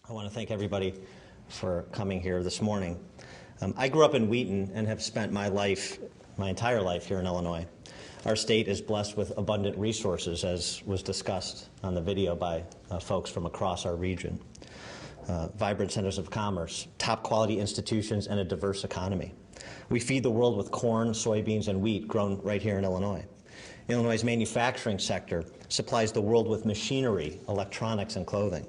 I want to thank everybody for coming here this morning. I grew up in Wheaton and have spent my entire life here in Illinois. Our state is blessed with abundant resources, as was discussed on the video by folks from across our region. Vibrant centers of commerce, top quality institutions, and a diverse economy. We feed the world with corn, soybeans, and wheat grown right here in Illinois. Illinois' manufacturing sector supplies the world with machinery, electronics, and clothing.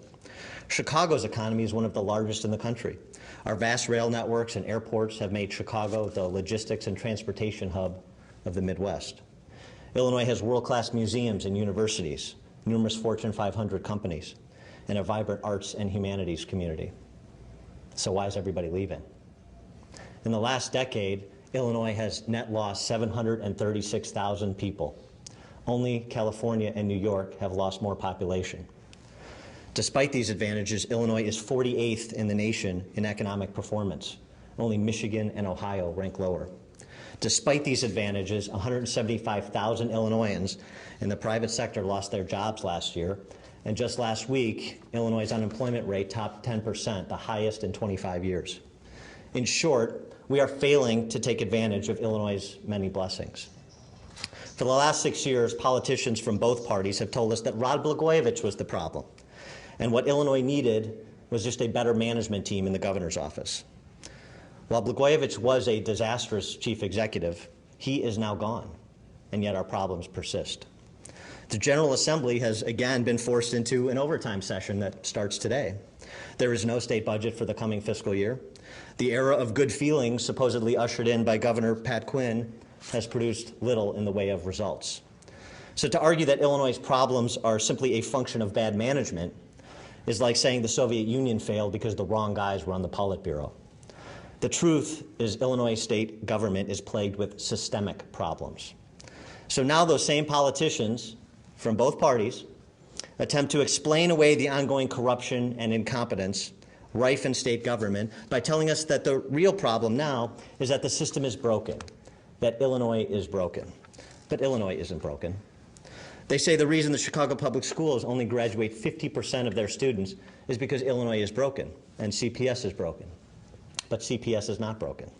Chicago's economy is one of the largest in the country. Our vast rail networks and airports have made Chicago the logistics and transportation hub of the Midwest. Illinois has world-class museums and universities, numerous Fortune 500 companies, and a vibrant arts and humanities community. So why is everybody leaving? In the last decade, Illinois has net lost 736,000 people. Only California and New York have lost more population. Despite these advantages, Illinois is 48th in the nation in economic performance. Only Michigan and Ohio rank lower. Despite these advantages, 175,000 Illinoisans in the private sector lost their jobs last year, and just last week, Illinois' unemployment rate topped 10%, the highest in 25 years. In short, we are failing to take advantage of Illinois' many blessings. For the last 6 years, politicians from both parties have told us that Rod Blagojevich was the problem, and what Illinois needed was just a better management team in the governor's office. While Blagojevich was a disastrous chief executive, he is now gone, and yet our problems persist. The General Assembly has again been forced into an overtime session that starts today. There is no state budget for the coming fiscal year. The era of good feelings supposedly ushered in by Governor Pat Quinn has produced little in the way of results. So to argue that Illinois' problems are simply a function of bad management is like saying the Soviet Union failed because the wrong guys were on the Politburo. The truth is Illinois state government is plagued with systemic problems. So now those same politicians from both parties attempt to explain away the ongoing corruption and incompetence rife in state government by telling us that the real problem now is that the system is broken, that Illinois is broken. But Illinois isn't broken. They say the reason the Chicago public schools only graduate 50% of their students is because Illinois is broken and CPS is broken. But CPS is not broken.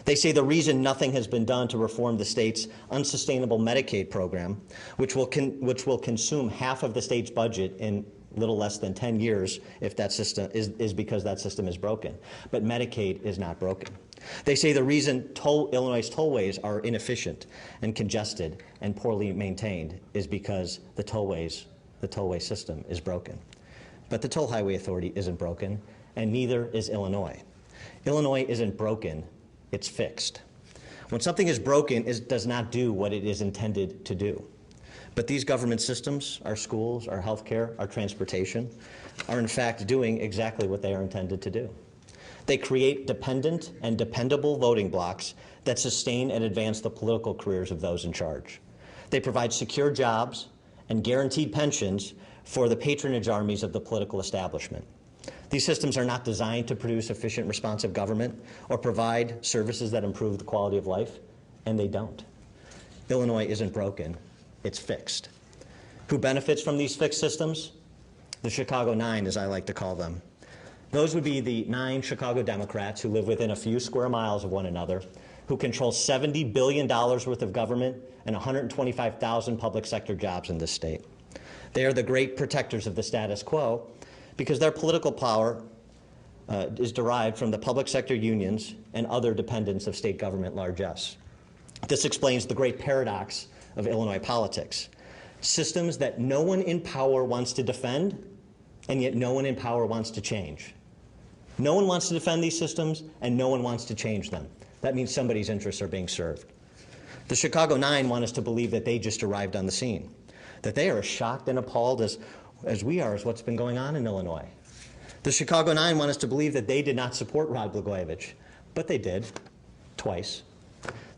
They say the reason nothing has been done to reform the state's unsustainable Medicaid program, which will consume half of the state's budget in little less than 10 years if that system is because that system is broken. But Medicaid is not broken. They say the reason Illinois' tollways are inefficient and congested and poorly maintained is because the tollway system is broken. But the Toll Highway Authority isn't broken, and neither is Illinois. Illinois isn't broken, it's fixed. When something is broken, it does not do what it is intended to do. But these government systems, our schools, our healthcare, our transportation, are in fact doing exactly what they are intended to do. They create dependent and dependable voting blocks that sustain and advance the political careers of those in charge. They provide secure jobs and guaranteed pensions for the patronage armies of the political establishment. These systems are not designed to produce efficient, responsive government or provide services that improve the quality of life, and they don't. Illinois isn't broken, it's fixed. Who benefits from these fixed systems? The Chicago Nine, as I like to call them. Those would be the 9 Chicago Democrats who live within a few square miles of one another, who control $70 billion worth of government and 125,000 public sector jobs in this state. They are the great protectors of the status quo because their political power is derived from the public sector unions and other dependents of state government largesse. This explains the great paradox of Illinois politics. Systems that no one in power wants to defend, and yet no one in power wants to change. No one wants to defend these systems, and no one wants to change them. That means somebody's interests are being served. The Chicago Nine want us to believe that they just arrived on the scene, that they are as shocked and appalled as we are as what's been going on in Illinois. The Chicago Nine want us to believe that they did not support Rod Blagojevich, but they did, twice.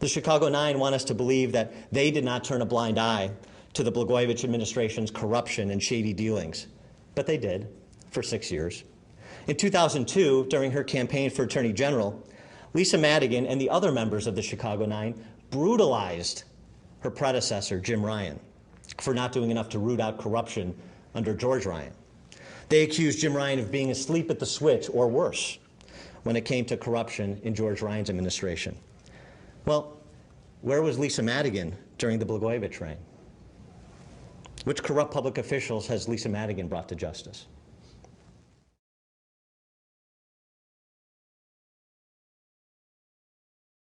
The Chicago Nine want us to believe that they did not turn a blind eye to the Blagojevich administration's corruption and shady dealings, but they did for 6 years. In 2002, during her campaign for Attorney General, Lisa Madigan and the other members of the Chicago Nine brutalized her predecessor, Jim Ryan, for not doing enough to root out corruption under George Ryan. They accused Jim Ryan of being asleep at the switch, or worse, when it came to corruption in George Ryan's administration. Well, where was Lisa Madigan during the Blagojevich reign? Which corrupt public officials has Lisa Madigan brought to justice?